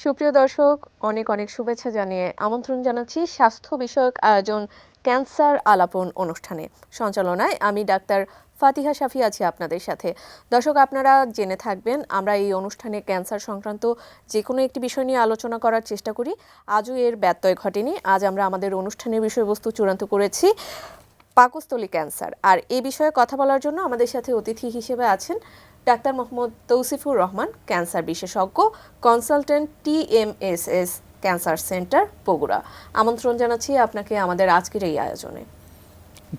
সুপ্রিয় দর্শক, অনেক অনেক শুভেচ্ছা জানিয়ে আমন্ত্রণ জানাচ্ছি স্বাস্থ্য বিষয়ক আয়োজন ক্যান্সার আলাপন অনুষ্ঠানে। সঞ্চালনায় আমি ডাক্তার ফাতিহা শাফি আছি আপনাদের সাথে। দর্শক, আপনারা জেনে থাকবেন আমরা এই অনুষ্ঠানে ক্যান্সার সংক্রান্ত যে কোনো একটি বিষয় নিয়ে আলোচনা করার চেষ্টা করি। আজও এর ব্যত্যয় ঘটেনি। আজ আমরা আমাদের অনুষ্ঠানের বিষয়বস্তু চূড়ান্ত করেছি পাকস্থলী ক্যান্সার। আর এই বিষয়ে কথা বলার জন্য আমাদের সাথে অতিথি হিসেবে আছেন ডাক্তার মোহাম্মদ তৌসিফুর রহমান, ক্যান্সার বিশেষজ্ঞ, consultant, TMSS cancer centre, Bogura. আমন্ত্রণ জানাচ্ছি আপনাকে আমাদের আজকের এই আয়োজনে।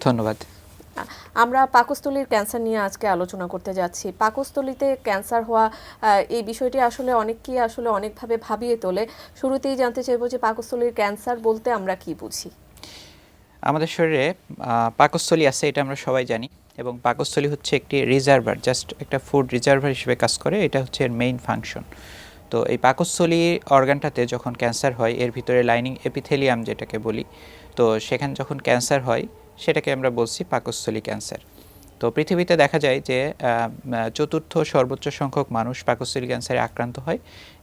ধন্যবাদ। আমরা পাকস্থলীর ক্যান্সার নিয়ে আজকে আলোচনা করতে যাচ্ছি। পাকস্থলীতে ক্যান্সার হওয়া এই বিষয়টি আসলে অনেককেই অনেকভাবে ভাবিয়ে তোলে। শুরুতেই জানতে চাইব যে পাকস্থলীর ক্যান্সার বলতে আমরা কি বুঝি? আমাদের শরীরে পাকস্থলী আছে, এটা আমরা সবাই জানি, এবং পাকস্থলী হচ্ছে একটি রিজার্ভার, জাস্ট একটা ফুড রিজার্ভার হিসেবে কাজ করে। এটা হচ্ছে এর মেইন ফাংশন। তো এই পাকস্থলী অর্গানটাতে যখন ক্যান্সার হয়, এর ভিতরে লাইনিং এপিথেলিয়াম যেটাকে বলি, তো সেখানে যখন ক্যান্সার হয় সেটাকে আমরা বলছি পাকস্থলী ক্যান্সার। তো পৃথিবীতে দেখা যায় যে চতুর্থ সর্বোচ্চ সংখ্যক মানুষ পাকস্থলী ক্যান্সারে আক্রান্ত হয়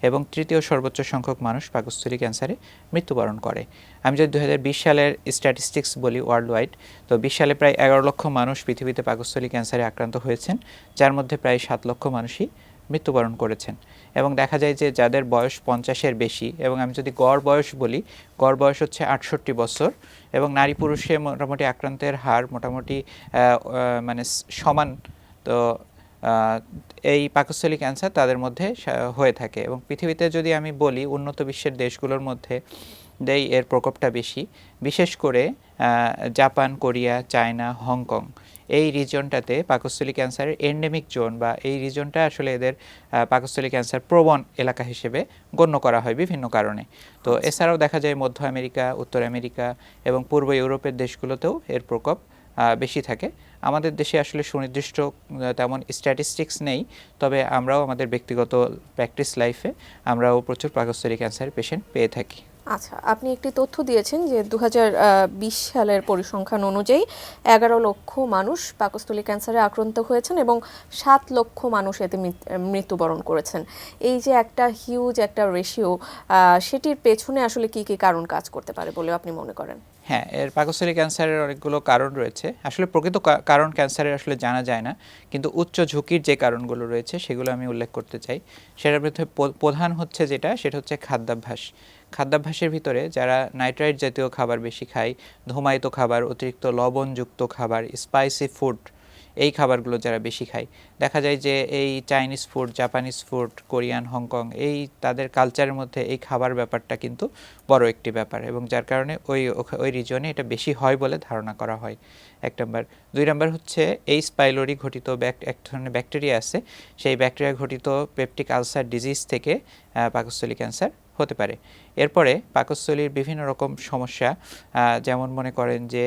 এবং তৃতীয় সর্বোচ্চ সংখ্যক মানুষ পাকস্থলী ক্যান্সারে মৃত্যুবরণ করে। আমি যদি 2020 সালের স্ট্যাটিস্টিক্স বলি ওয়ার্ল্ড ওয়াইড, তো 20 সালে প্রায় 11 লক্ষ মানুষ পৃথিবীতে পাকস্থলী ক্যান্সারে আক্রান্ত হয়েছেন, যার মধ্যে প্রায় 7 লক্ষ মানুষই মৃত্যুবরণ করেছেন। এবং দেখা যায় যে যাদের বয়স 50-এর বেশি, এবং আমি যদি গড় বয়স বলি, গড় বয়স হচ্ছে 68 বছর, এবং নারী পুরুষে মোটামুটি আক্রান্তের হার মোটামুটি মানে সমান। তো এই পাকস্থলী ক্যান্সার তাদের মধ্যে হয়ে থাকে। এবং পৃথিবীতে যদি আমি বলি, উন্নত বিশ্বের দেশগুলোর মধ্যে এর প্রকোপটা বেশি, বিশেষ করে জাপান, কোরিয়া, চায়না, হংকং, এই রিজনটাতে পাকস্থলী ক্যান্সারের এন্ডেমিক জোন, বা এই রিজনটা আসলে এদের পাকস্থলী ক্যান্সার প্রবণ এলাকা হিসেবে গণ্য করা হয় বিভিন্ন কারণে। তো এছাড়াও দেখা যায় মধ্য আমেরিকা, উত্তর আমেরিকা এবং পূর্ব ইউরোপের দেশগুলোতেও এর প্রকোপ বেশি থাকে। আমাদের দেশে আসলে সুনির্দিষ্ট তেমন স্ট্যাটিস্টিক্স নেই, তবে আমরাও আমাদের ব্যক্তিগত প্র্যাকটিস লাইফে আমরাও প্রচুর পাকস্থলী ক্যান্সার পেশেন্ট পেয়ে থাকি। আচ্ছা, আপনি একটি তথ্য দিয়েছেন যে 2020 সালের পরিসংখ্যান অনুযায়ী 11 লক্ষ মানুষ পাকস্থলী ক্যান্সারে আক্রান্ত হয়েছেন এবং 7 লক্ষ মানুষ এতে মৃত্যুবরণ করেছেন। এই যে একটা হিউজ একটা রেশিও, সেটির পেছনে আসলে কি কি কারণ কাজ করতে পারে বলে আপনি মনে করেন? হ্যাঁ, এর পাকস্থলী ক্যান্সারের অনেকগুলো কারণ রয়েছে। আসলে প্রকৃত কারণ ক্যান্সারের আসলে জানা যায় না, কিন্তু উচ্চ ঝুঁকির যে কারণগুলো রয়েছে সেগুলো আমি উল্লেখ করতে চাই। সেটার মধ্যে প্রধান হচ্ছে সেটা হচ্ছে খাদ্যাভ্যাস। খাদ্যাভ্যাসের ভিতরে যারা নাইট্রাইট জাতীয় খাবার বেশি খায়, ধূমায়িত খাবার, অতিরিক্ত লবণযুক্ত খাবার, স্পাইসি ফুড, এই খাবারগুলো যারা বেশি খায়, দেখা যায় যে এই Chinese food, Japanese food, Korean, Hong Kong, এই তাদের কালচারের মধ্যে এই খাবার ব্যাপারটা কিন্তু বড় একটি ব্যাপার, এবং যার কারণে ওই রিজনে এটা বেশি হয় বলে ধারণা করা হয়। 1 নম্বর। 2 নম্বর হচ্ছে এইচ পাইলোরি ঘটিত এক ধরনের ব্যাকটেরিয়া আছে, সেই ব্যাকটেরিয়া ঘটিত পেপটিক আলসার ডিজিজ থেকে পাকস্থলী ক্যান্সার হতে পারে। এরপরে পাকস্থলীর বিভিন্ন রকম সমস্যা, যেমন মনে করেন যে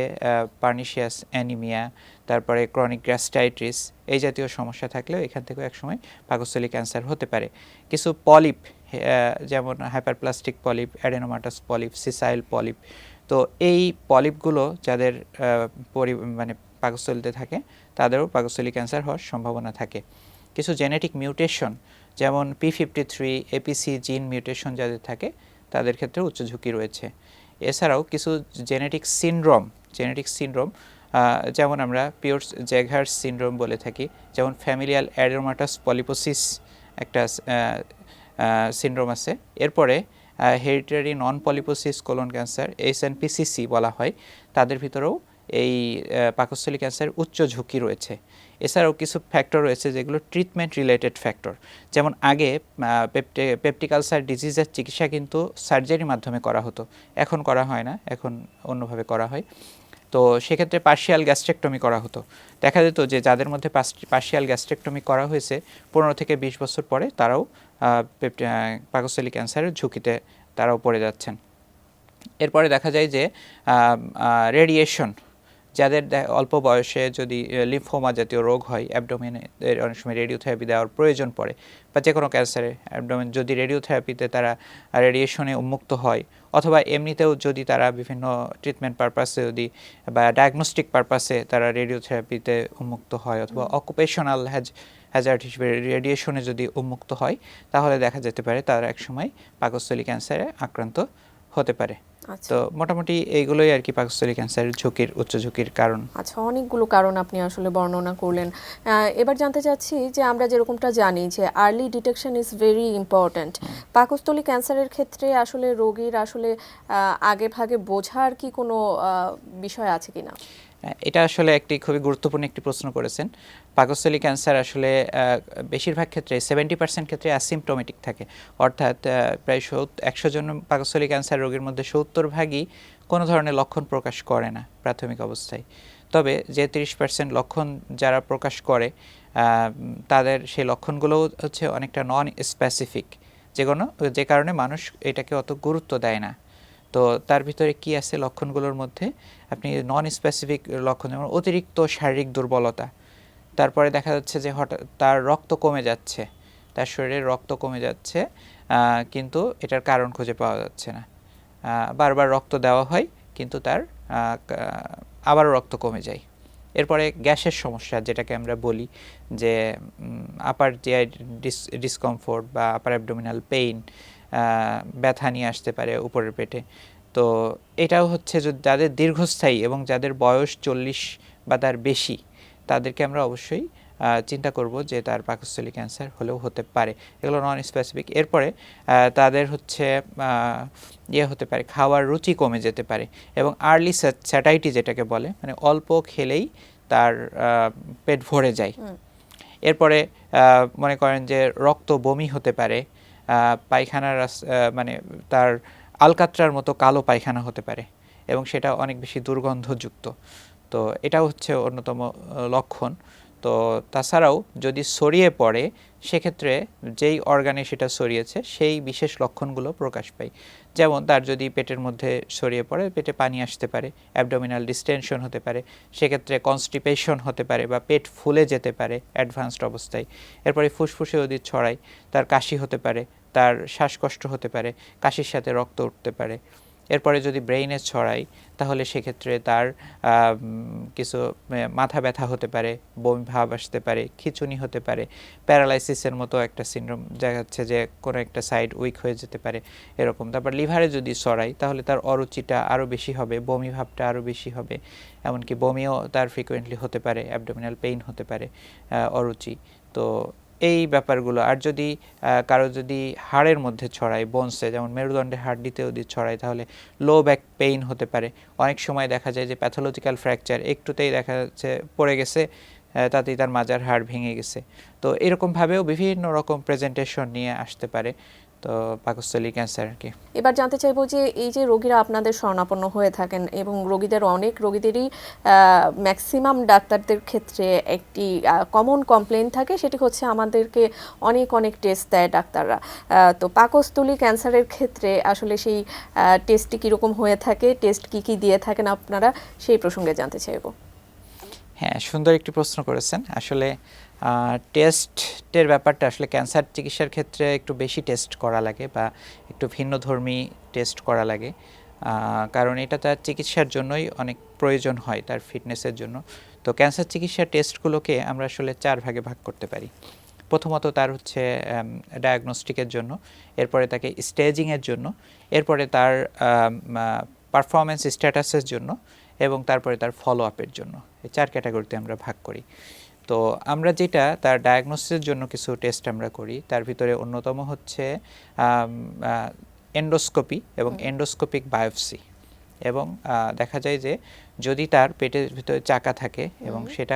পার্নিশিয়াস অ্যানিমিয়া, তারপরে ক্রনিক গ্যাস্ট্রাইটিস, এই জাতীয় সমস্যা থাকলেও এখান থেকেও একসময় পাকস্থলী ক্যান্সার হতে পারে। কিছু পলিপ, যেমন হাইপারপ্লাস্টিক পলিপ, অ্যাডেনোমাটাস পলিপ, সিসাইল পলিপ, তো এই পলিপগুলো যাদের মানে পাকস্থলীতে থাকে তাদেরও পাকস্থলী ক্যান্সার হওয়ার সম্ভাবনা থাকে। কিছু জেনেটিক মিউটেশন, যেমন P53 APC জিন মিউটেশন যাদের থাকে তাদের ক্ষেত্রে উচ্চ ঝুঁকি রয়েছে। এছাড়াও কিছু জেনেটিক সিনড্রোম, যেমন আমরা পিওর্স জ্যাগার্স সিনড্রোম বলে থাকি, যেমন ফ্যামিলিয়াল অ্যাডেনোমাটাস পলিপোসিস একটা সিনড্রোম আছে। এরপরে হেরিডিটারি নন পলিপোসিস কোলন ক্যান্সার, HNPCC বলা হয়, তাদের ভিতরেও এই পাকস্থলী ক্যান্সারের উচ্চ ঝুঁকি রয়েছে। এছাড়াও কিছু ফ্যাক্টর রয়েছে যেগুলো ট্রিটমেন্ট রিলেটেড ফ্যাক্টর, যেমন আগে পেপটিক আলসার ডিজিজের চিকিৎসা কিন্তু সার্জারির মাধ্যমে করা হতো, এখন করা হয় না, এখন অন্যভাবে করা হয়। তো সেক্ষেত্রে পার্শিয়াল গ্যাস্ট্রেক্টমি করা হতো। দেখা যেত যে যাদের মধ্যে পার্শিয়াল গ্যাস্ট্রেক্টমি করা হয়েছে 15 থেকে 20 বছর পরে তারাও পাকস্থলী ক্যান্সারের ঝুঁকিতে তারাও পড়ে যাচ্ছেন। এরপরে দেখা যায় যে রেডিয়েশন, যাদের অল্প বয়সে যদি লিম্ফোমা জাতীয় রোগ হয়, অ্যাবডোমেনে অনেক সময় রেডিওথেরাপি দেওয়ার প্রয়োজন পড়ে, বা যে কোনো ক্যান্সারে অ্যাবডোমেন যদি রেডিওথেরাপিতে তারা রেডিয়েশনে উন্মুক্ত হয়, অথবা এমনিতেও যদি তারা বিভিন্ন ট্রিটমেন্ট পারপাসে যদি বা ডায়াগনস্টিক পারপাসে তারা রেডিওথেরাপিতে উন্মুক্ত হয়, অথবা অকুপেশনাল হ্যাজার্ড হিসেবে রেডিয়েশনে যদি উন্মুক্ত হয় তাহলে দেখা যেতে পারে তার একসময় পাকস্থলী ক্যান্সারে আক্রান্ত হতে পারে। আচ্ছা তো মোটামুটি এইগুলোই আর কি পাকস্থলী ক্যান্সারের ঝুঁকির উচ্চ ঝুঁকির কারণ। আচ্ছা, অনেকগুলো কারণ আপনি আসলে বর্ণনা করলেন। এবার জানতে চাচ্ছি যে আমরা যেরকমটা জানি যে early detection is very important. পাকস্থলী ক্যান্সারের ক্ষেত্রে আসলে রোগীর আসলে আগে ভাগে বোঝার কি কোনো বিষয় আছে কিনা? এটা আসলে একটি খুবই গুরুত্বপূর্ণ একটি প্রশ্ন করেছেন। পাকস্থলী ক্যান্সার আসলে বেশিরভাগ ক্ষেত্রে 70% ক্ষেত্রে অ্যাসিম্পটোমেটিক থাকে, অর্থাৎ প্রায় 100 জন পাকস্থলী ক্যান্সার রোগীর মধ্যে 70 ভাগই কোনো ধরনের লক্ষণ প্রকাশ করে না প্রাথমিক অবস্থায়। তবে যে 30% লক্ষণ যারা প্রকাশ করে তাদের সেই লক্ষণগুলো হচ্ছে অনেকটা নন স্পেসিফিক, যে কারণে মানুষ এটাকে অত গুরুত্ব দেয় না। তো তার ভিতরে কি আছে লক্ষণগুলোর মধ্যে? আপনি নন স্পেসিফিক লক্ষণ যেমন অতিরিক্ত শারীরিক দুর্বলতা, তারপরে দেখা যাচ্ছে যে হঠাৎ তার রক্ত কমে যাচ্ছে, তার শরীরে রক্ত কমে যাচ্ছে, কিন্তু এটার কারণ খুঁজে পাওয়া যাচ্ছে না। বারবার রক্ত দেওয়া হয় কিন্তু তার আবারও রক্ত কমে যায়। এরপরে গ্যাসের সমস্যা, যেটাকে আমরা বলি যে আপার জিআই ডিসকমফোর্ট বা আপার অ্যাবডোমিনাল পেইন, ব্যথা নিয়ে আসতে পারে উপরের পেটে। তো এটাও হচ্ছে যাদের দীর্ঘস্থায়ী এবং যাদের বয়স 40 বা তার বেশি, তাদেরকে আমরা অবশ্যই চিন্তা করব যে তার পাকস্থলী ক্যান্সার হলেও হতে পারে। এগুলো নন স্পেসিফিক। এরপরে তাদের হচ্ছে হতে পারে খাওয়ার রুচি কমে যেতে পারে, এবং আর্লি স্যাটাইটি যেটাকে বলে, মানে অল্প খেলেই তার পেট ভরে যায়। এরপরে মনে করেন যে রক্ত বমি হতে পারে, পায়খানার মানে তার আলকাত্রার মতো কালো পায়খানা হতে পারে এবং সেটা অনেক বেশি দুর্গন্ধযুক্ত। তো এটাও হচ্ছে অন্যতম লক্ষণ। তো তাছাড়াও যদি ছড়িয়ে পড়ে, সেক্ষেত্রে যেই অর্গানে সেটা ছড়িয়েছে সেই বিশেষ লক্ষণগুলো প্রকাশ পায়। যেমন তার যদি পেটের মধ্যে ছড়িয়ে পড়ে, পেটে পানি আসতে পারে, অ্যাবডোমিনাল ডিস্টেনশন হতে পারে, সেক্ষেত্রে কনস্টিপেশন হতে পারে বা পেট ফুলে যেতে পারে অ্যাডভান্সড অবস্থায়। এরপরে ফুসফুসে যদি ছড়ায়, তার কাশি হতে পারে, তার শ্বাসকষ্ট হতে পারে, কাশির সাথে রক্ত উঠতে পারে। এরপরে যদি ব্রেইনে ছড়ায়, তাহলে সেক্ষেত্রে তার কিছু মাথা ব্যথা হতে পারে, বমি ভাব আসতে পারে, খিঁচুনি হতে পারে, প্যারালাইসিসের মতো একটা সিনড্রোম দেখা যাচ্ছে যে কোনো একটা সাইড উইক হয়ে যেতে পারে এরকম। তারপর লিভারে যদি ছড়ায়, তাহলে তার অরুচিটা আরও বেশি হবে, বমি ভাবটা আরও বেশি হবে, এমনকি বমিও তার ফ্রিকোয়েন্টলি হতে পারে, অ্যাবডোমিনাল পেইন হতে পারে, অরুচি। তো এই ব্যাপারগুলো। আর যদি কারো যদি হাড়ের মধ্যে ছড়ায়, বোনসে, যেমন মেরুদণ্ডের হাড্ডিতে যদি ছড়ায়, তাহলে লো ব্যাক পেইন হতে পারে। অনেক সময় দেখা যায় যে প্যাথোলজিক্যাল ফ্র্যাকচার, একটুতেই দেখা যাচ্ছে পড়ে গেছে, তাতেই তার মাজার হাড় ভেঙে গেছে। তো এরকমভাবেও বিভিন্ন রকম প্রেজেন্টেশন নিয়ে আসতে পারে তো পাকস্থলী ক্যান্সার আর কি। এবার জানতে চাইবো যে এই যে রোগীরা আপনাদের শরণাপন্ন হয়ে থাকেন, এবং অনেক রোগীদেরই ম্যাক্সিমাম ডাক্তারদের ক্ষেত্রে একটি কমন কমপ্লেইন থাকে, সেটি হচ্ছে আমাদেরকে অনেক অনেক টেস্ট দেয় ডাক্তাররা। তো পাকস্থলী ক্যান্সারের ক্ষেত্রে আসলে সেই টেস্টটি কীরকম হয়ে থাকে, টেস্ট কি কি দিয়ে থাকেন আপনারা, সেই প্রসঙ্গে জানতে চাইবো। হ্যাঁ, সুন্দর একটি প্রশ্ন করেছেন। আসলে টেস্টের ব্যাপারটা আসলে ক্যান্সার চিকিৎসার ক্ষেত্রে একটু বেশি টেস্ট করা লাগে বা একটু ভিন্নধর্মী টেস্ট করা লাগে, কারণ এটা তার চিকিৎসার জন্যই অনেক প্রয়োজন হয়, তার ফিটনেসের জন্য। তো ক্যান্সার চিকিৎসার টেস্টগুলোকে আমরা আসলে 4 ভাগে ভাগ করতে পারি। প্রথমত তার হচ্ছে ডায়াগনস্টিকের জন্য, এরপরে তাকে স্টেজিংয়ের জন্য, এরপরে তার পারফরমেন্স স্ট্যাটাসের জন্য, এবং তারপরে তার ফলো আপের জন্য। এই 4 ক্যাটাগরিতে আমরা ভাগ করি। তো আমরা যেটা তার ডায়াগনোসিসের জন্য কিছু টেস্ট আমরা করি, তার ভিতরে অন্যতম হচ্ছে এন্ডোস্কোপি এবং এন্ডোস্কোপিক বায়োপসি। এবং দেখা যায় যে যদি তার পেটের ভিতরে চাকা থাকে, এবং সেটা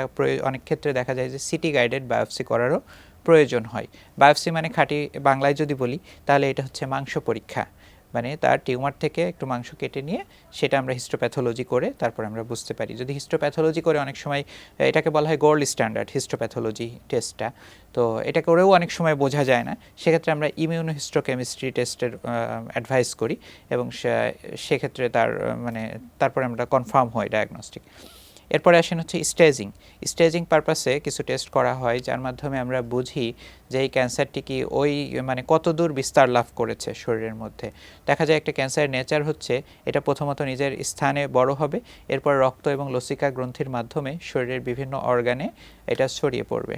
অনেক ক্ষেত্রে দেখা যায় যে সিটি গাইডেড বায়োপসি করারও প্রয়োজন হয়। বায়োপসি মানে খাঁটি বাংলায় যদি বলি, তাহলে এটা হচ্ছে মাংস পরীক্ষা। মানে তার টিউমার থেকে একটু মাংস কেটে নিয়ে সেটা আমরা হিস্টোপ্যাথোলজি করে তারপর আমরা বুঝতে পারি। যদি হিস্টোপ্যাথোলজি করে, অনেক সময় এটাকে বলা হয় গোল্ড স্ট্যান্ডার্ড হিস্টোপ্যাথোলজি টেস্টটা, তো এটা করেও অনেক সময় বোঝা যায় না, সেক্ষেত্রে আমরা ইমিউনোহিস্টোকেমিস্ট্রি টেস্টের অ্যাডভাইস করি, এবং সেক্ষেত্রে তারপরে আমরা কনফার্ম হয় ডায়াগনস্টিক। এরপরে আসেন হচ্ছে স্টেজিং পারপাসে কিছু টেস্ট করা হয়, যার মাধ্যমে আমরা বুঝি যে এই ক্যান্সারটি কি কত দূর বিস্তার লাভ করেছে শরীরের মধ্যে। দেখা যায় একটা ক্যান্সারের নেচার হচ্ছে এটা প্রথমত নিজের স্থানে বড় হবে, এরপর রক্ত এবং লসিকা গ্রন্থির মাধ্যমে শরীরের বিভিন্ন অর্গানে এটা ছড়িয়ে পড়বে।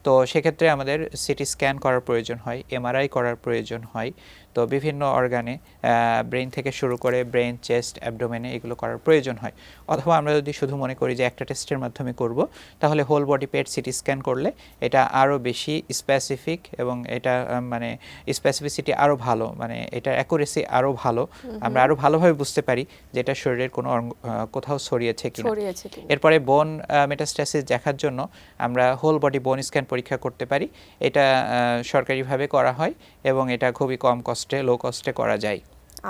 তো সেক্ষেত্রে আমাদের সিটি স্ক্যান করার প্রয়োজন হয়, এমআরআই করার প্রয়োজন হয়। তো বিভিন্ন অর্গানে ব্রেন থেকে শুরু করে ব্রেন, চেস্ট, অ্যাবডোমেনে এগুলো করার প্রয়োজন হয়। অথবা আমরা যদি শুধু মনে করি যে একটা টেস্টের মাধ্যমে করব, তাহলে whole body PET CT scan করলে এটা আরও বেশি স্পেসিফিক এবং এটা মানে স্পেসিফিসিটি আরও ভালো, মানে এটার অ্যাকুরেসি আরও ভালো। আমরা আরও ভালোভাবে বুঝতে পারি যে এটা শরীরের কোনো কোথাও ছড়িয়েছে কিনা। এরপরে বোন মেটাস্ট্যাসিস দেখার জন্য আমরা হোল বডি বোন স্ক্যান পরীক্ষা করতে পারি। এটা সরকারিভাবে করা হয় এবং এটা খুবই কম কস্টে, লো কস্টে করা যায়।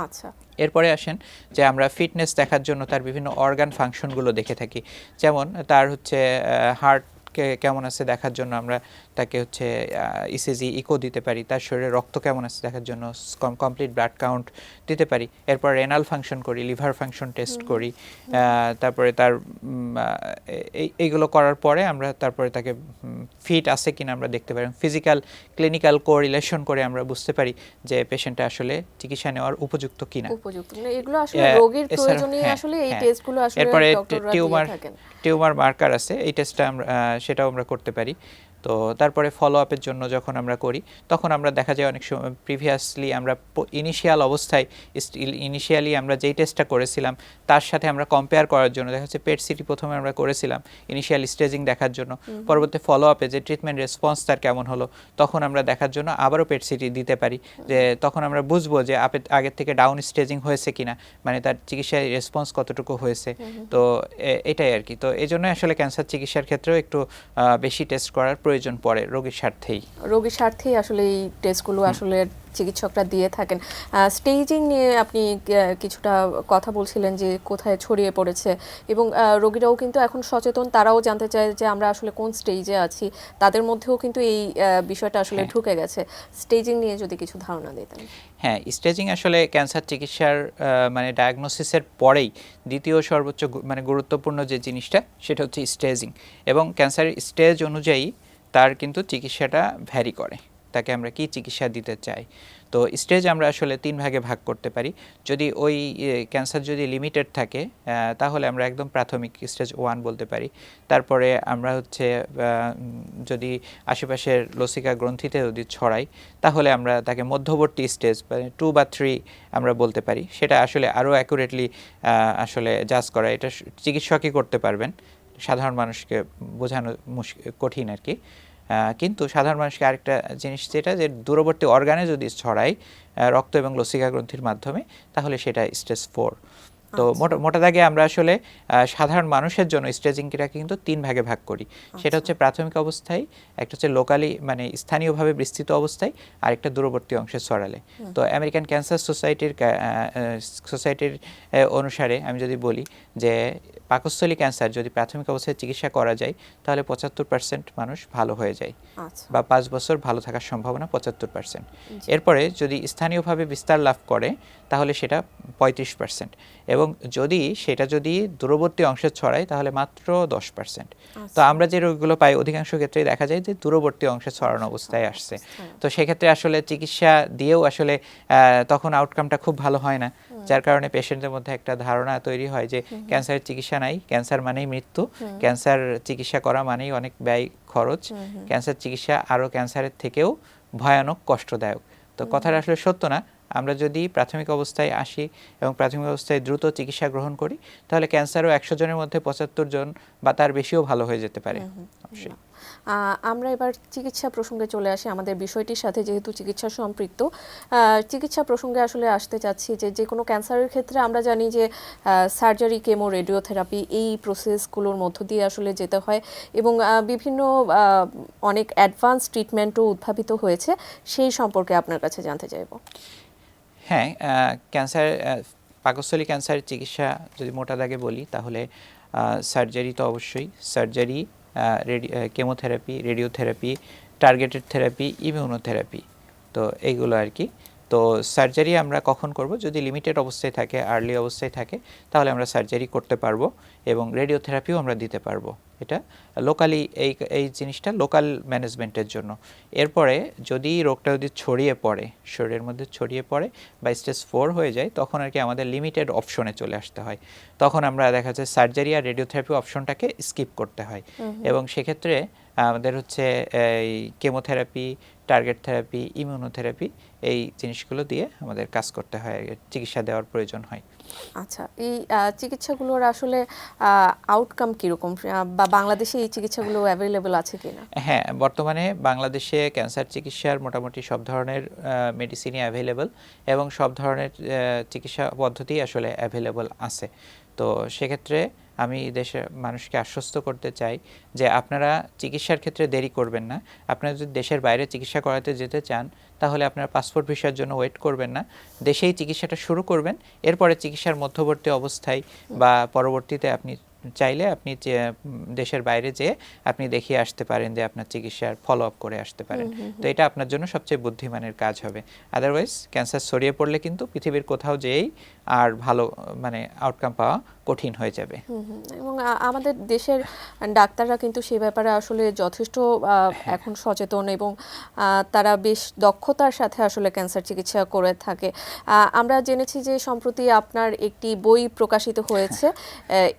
আচ্ছা, এরপরে আসেন যে আমরা ফিটনেস দেখার জন্য তার বিভিন্ন অর্গান ফাংশনগুলো দেখে থাকি। যেমন তার হচ্ছে হার্ট কেমন আছে দেখার জন্য আমরা তাকে হচ্ছে ইসিজি, ইকো দিতে পারি। তার শরীরে রক্ত কেমন আছে দেখার জন্য কমপ্লিট ব্লাড কাউন্ট দিতে পারি। এরপর রেনাল ফাংশন করি, লিভার ফাংশন টেস্ট করি। তারপরে তার এইগুলো করার পরে আমরা তারপরে তাকে ফিট আছে কিনা আমরা দেখতে পারি। ফিজিক্যাল ক্লিনিক্যাল কোরিলেশন করে আমরা বুঝতে পারি যে পেশেন্টটা আসলে চিকিৎসা নেওয়ার উপযুক্ত কিনা। মানে এগুলো আসলে রোগীর প্রয়োজনে আসলে এই টেস্টগুলো আসলে এরপরে ডক্টররা দিয়ে থাকেন। টিউমার মার্কার আছে, এই টেস্টটা আমরা সেটাও আমরা করতে পারি। তো তারপরে ফলো আপের জন্য যখন আমরা করি তখন আমরা দেখা যায় অনেক সময় প্রিভিয়াসলি আমরা ইনিশিয়ালি আমরা যেই টেস্টটা করেছিলাম তার সাথে আমরা কম্পেয়ার করার জন্য দেখা যাচ্ছে পেট সিটি প্রথমে আমরা করেছিলাম ইনিশিয়াল স্টেজিং দেখার জন্য, পরবর্তী ফলো আপে যে ট্রিটমেন্ট রেসপন্স তার কেমন হলো তখন আমরা দেখার জন্য আবারও পেট সিটি দিতে পারি। যে তখন আমরা বুঝবো যে আগের থেকে ডাউন স্টেজিং হয়েছে কিনা, মানে তার চিকিৎসার রেসপন্স কতটুকু হয়েছে। তো এটাই আর কি। তো এই জন্য আসলে ক্যান্সার চিকিৎসার ক্ষেত্রেও একটু বেশি টেস্ট করার প্রয়োজন পড়ে রোগীর স্বার্থেই আসলে এই টেস্টগুলো আসলে চিকিৎসকরা দিয়ে থাকেন। স্টেজিং নিয়ে আপনি কিছুটা কথা বলছিলেন যে কোথায় ছড়িয়ে পড়েছে এবং রোগীরাও কিন্তু এখন সচেতন, তারাও জানতে চায় যে আমরা আসলে কোন স্টেজে আছি। তাদের মধ্যেও কিন্তু এই বিষয়টা আসলে ঢুকে গেছে। স্টেজিং নিয়ে যদি কিছু ধারণা দিতেন। হ্যাঁ, স্টেজিং আসলে ক্যান্সার চিকিৎসার মানে ডায়াগনোসিসের পরেই দ্বিতীয় সর্বোচ্চ মানে গুরুত্বপূর্ণ যে জিনিসটা সেটা হচ্ছে স্টেজিং। এবং ক্যান্সারের স্টেজ অনুযায়ী তার কিন্তু চিকিৎসাটা ভ্যারি করে, তাকে আমরা কি চিকিৎসা দিতে চাই। তো স্টেজ আমরা আসলে 3 ভাগে ভাগ করতে পারি। যদি ওই ক্যান্সার যদি লিমিটেড থাকে তাহলে আমরা একদম প্রাথমিক স্টেজ 1 বলতে পারি। তারপরে আমরা হচ্ছে যদি আশেপাশের লসিকা গ্রন্থিতে যদি ছড়াই তাহলে আমরা তাকে মধ্যবর্তী স্টেজ মানে 2 বা 3 আমরা বলতে পারি। সেটা আসলে আরও অ্যাকুরেটলি আসলে জাজ করা, এটা চিকিৎসকই করতে পারবেন, সাধারণ মানুষকে বোঝানো কঠিন আর কি। কিন্তু সাধারণ মানুষকে আরেকটা জিনিস যেটা যে দূরবর্তী অর্গানে যদি ছড়ায় রক্ত এবং লসিকা গ্রন্থির মাধ্যমে তাহলে সেটা স্টেজ 4। তো মোটা দাগে আমরা আসলে সাধারণ মানুষের জন্য স্টেজিংটাকে কিন্তু 3 ভাগে ভাগ করি। সেটা হচ্ছে প্রাথমিক অবস্থায়, একটা হচ্ছে লোকালি মানে স্থানীয়ভাবে বিস্তৃত অবস্থায়, আর একটা দূরবর্তী অংশে ছড়ালে। তো আমেরিকান ক্যান্সার সোসাইটির অনুসারে আমি যদি বলি যে পাকস্থলী ক্যান্সার যদি প্রাথমিক অবস্থায় চিকিৎসা করা যায় তাহলে 75% মানুষ ভালো হয়ে যায়, বা 5 বছর ভালো থাকার সম্ভাবনা 75%। এরপরে যদি স্থানীয়ভাবে বিস্তার লাভ করে তাহলে সেটা 35%, এবং সেটা যদি দূরবর্তী অংশে ছড়ায় তাহলে মাত্র 10%। তো আমরা যে রোগগুলো পাই অধিকাংশ ক্ষেত্রে দেখা যায় যে দূরবর্তী অংশে ছড়ানো অবস্থায় আসছে। তো সেক্ষেত্রে আসলে চিকিৎসা দিয়েও আসলে তখন আউটকামটা খুব ভালো হয় না, যার কারণে পেশেন্টের মধ্যে একটা ধারণা তৈরি হয় যে ক্যান্সারের চিকিৎসা নাই, ক্যান্সার মানেই মৃত্যু, ক্যান্সার চিকিৎসা করা মানেই অনেক ব্যয় খরচ, ক্যান্সার চিকিৎসা আরও ক্যান্সারের থেকেও ভয়ানক কষ্টদায়ক। তো কথাটা আসলে সত্য না। আমরা যদি প্রাথমিক অবস্থায় আসি এবং প্রাথমিক অবস্থায় দ্রুত চিকিৎসা গ্রহণ করি তাহলে ক্যান্সারও 100 জনের মধ্যে 75 জন বা তার বেশিও ভালো হয়ে যেতে পারে। অবশ্যই। আমরা এবার চিকিৎসা প্রসঙ্গে চলে আসি। আমাদের বিষয়টির সাথে যেহেতু চিকিৎসা সম্পৃক্ত, চিকিৎসা প্রসঙ্গে আসলে আসতে চাচ্ছি যে কোনো ক্যান্সারের ক্ষেত্রে আমরা জানি যে সার্জারি, কেমো, রেডিওথেরাপি এই প্রসেসগুলোর মধ্য দিয়ে আসলে যেতে হয় এবং বিভিন্ন অনেক অ্যাডভান্স ট্রিটমেন্টও উদ্ভাবিত হয়েছে, সেই সম্পর্কে আপনার কাছে জানতে চাইব। হ্যাঁ, পাকস্থলী ক্যান্সারের চিকিৎসা যদি মোটা দাগে বলি তাহলে সার্জারি তো অবশ্যই, surgery, chemotherapy, radiotherapy, targeted therapy, immunotherapy, তো এইগুলো আর কি। তো সার্জারি আমরা কখন করব? যদি লিমিটেড অবস্থায় থাকে, আর্লি অবস্থায় থাকে তাহলে আমরা সার্জারি করতে পারবো এবং রেডিওথেরাপিও আমরা দিতে পারবো। এটা লোকালি এই জিনিসটা লোকাল ম্যানেজমেন্টের জন্য। এরপরে যদি রোগটা ছড়িয়ে পড়ে, শরীরের মধ্যে ছড়িয়ে পড়ে বা স্টেজ 4 হয়ে যায় তখন আর কি আমাদের লিমিটেড অপশনে চলে আসতে হয়। তখন আমরা দেখা যাচ্ছে সার্জারি আর রেডিওথেরাপি অপশনটাকে স্কিপ করতে হয় এবং সেক্ষেত্রে আমাদের হচ্ছে এই কেমোথেরাপি, টার্গেট থেরাপি, ইমিউনোথেরাপি এই জিনিসগুলো দিয়ে আমাদের কাজ করতে হয়, চিকিৎসা দেওয়ার প্রয়োজন হয়। আচ্ছা, এই চিকিৎসাগুলোর আসলে আউটকাম কিরকম, বা বাংলাদেশে এই চিকিৎসাগুলো অ্যাভেলেবল আছে কিনা? হ্যাঁ, বর্তমানে বাংলাদেশে ক্যান্সার চিকিৎসার মোটামুটি সব ধরনের মেডিসিনই অ্যাভেলেবল এবং সব ধরনের চিকিৎসা পদ্ধতি আসলে অ্যাভেলেবল আছে। তো সেক্ষেত্রে আমি দেশের মানুষকে আশ্বস্ত করতে চাই যে আপনারা চিকিৎসার ক্ষেত্রে দেরি করবেন না। আপনারা যদি দেশের বাইরে চিকিৎসা করাতে যেতে চান তাহলে আপনারা পাসপোর্ট ভিসার জন্য ওয়েট করবেন না, দেশেই চিকিৎসাটা শুরু করবেন। এরপরে চিকিৎসার মধ্যবর্তী অবস্থায় বা পরবর্তীতে আপনি চাইলে আপনি দেশের বাইরে যেয়ে আপনি দেখিয়ে আসতে পারেন, যে আপনার চিকিৎসার ফলো আপ করে আসতে পারেন। তো এটা আপনার জন্য সবচেয়ে বুদ্ধিমানের কাজ হবে। আদারওয়াইজ ক্যান্সার ছড়িয়ে পড়লে কিন্তু পৃথিবীর কোথাও যেয়েই আর ভালো মানে আউটকাম পাওয়া কঠিন হয়ে যাবে। এবং আমাদের দেশের ডাক্তাররা কিন্তু সেই ব্যাপারে আসলে যথেষ্ট এখন সচেতন, এবং তারা বেশ দক্ষতার সাথে আসলে ক্যান্সার চিকিৎসা করে থাকে। আমরা জেনেছি যে সম্প্রতি আপনার একটি বই প্রকাশিত হয়েছে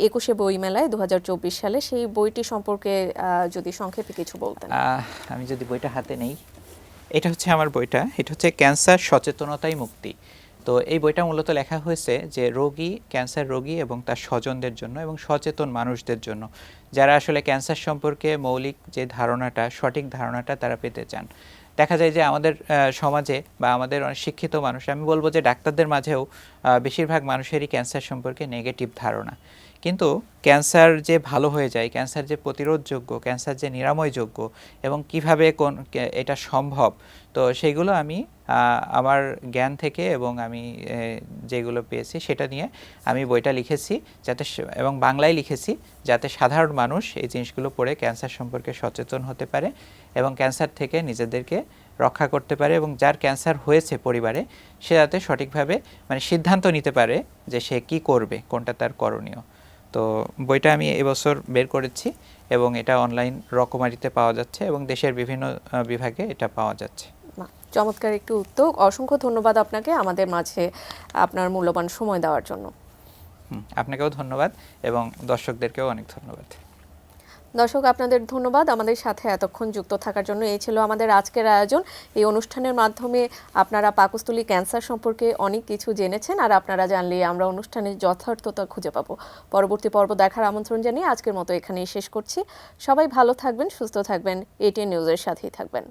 21শে বইমেলায় 2024 সালে। সেই বইটি সম্পর্কে যদি সংক্ষেপে কিছু বলতেন। আমি যদি বইটা হাতে নেই, এটা হচ্ছে আমার বইটা, এটা হচ্ছে ক্যান্সার সচেতনতাই মুক্তি। তো এই বইটা মূলত লেখা হয়েছে যে রোগী, ক্যান্সার রোগী এবং তার স্বজনদের জন্য এবং সচেতন মানুষদের জন্য, যারা আসলে ক্যান্সার সম্পর্কে মৌলিক যে ধারণাটা, সঠিক ধারণাটা তারা পেতে চান। দেখা যায় যে আমাদের সমাজে বা আমাদের অনেক শিক্ষিত মানুষ, আমি বলবো যে ডাক্তারদের মাঝেও বেশিরভাগ মানুষেরই ক্যান্সার সম্পর্কে নেগেটিভ ধারণা। কিন্তু ক্যান্সার যে ভালো হয়ে যায়, ক্যান্সার যে প্রতিরোধযোগ্য, ক্যান্সার যে নিরাময়যোগ্য এবং কিভাবে এটা সম্ভব, তো সেইগুলো আমি আমার জ্ঞান থেকে এবং আমি যেগুলো পেয়েছি সেটা নিয়ে আমি বইটা লিখেছি, যাতে এবং বাংলায় লিখেছি, যাতে সাধারণ মানুষ এই জিনিসগুলো পড়ে ক্যান্সার সম্পর্কে সচেতন হতে পারে এবং ক্যান্সার থেকে নিজেদেরকে রক্ষা করতে পারে, এবং যার ক্যান্সার হয়েছে পরিবারে সে যাতে সঠিকভাবে মানে সিদ্ধান্ত নিতে পারে যে সে কি করবে, কোনটা তার করণীয়। তো বইটা আমি এবছর বের করেছি এবং এটা অনলাইন রকমারিতে পাওয়া যাচ্ছে এবং দেশের বিভিন্ন বিভাগে এটা পাওয়া যাচ্ছে। চমৎকার একটি উদ্যোগ। অসংখ্য ধন্যবাদ আপনাকে আমাদের মাঝে আপনার মূল্যবান সময় দেওয়ার জন্য। আপনাকেও ধন্যবাদ এবং দর্শকদেরকেও অনেক ধন্যবাদ। দর্শক, আপনাদের ধন্যবাদ আমাদের সাথে এতক্ষণ যুক্ত থাকার জন্য। এই ছিল আমাদের আজকের আয়োজন। এই অনুষ্ঠানের মাধ্যমে আপনারা পাকস্থলী ক্যান্সার সম্পর্কে অনেক কিছু জেনেছেন, আর আপনারা জানলে আমরা অনুষ্ঠানের যথার্থতা খুঁজে পাবো। পরবর্তী পর্ব দেখার আমন্ত্রণ জানিয়ে আজকের মতো এখানেই শেষ করছি। সবাই ভালো থাকবেন, সুস্থ থাকবেন, এটিএন নিউজের সাথেই থাকবেন।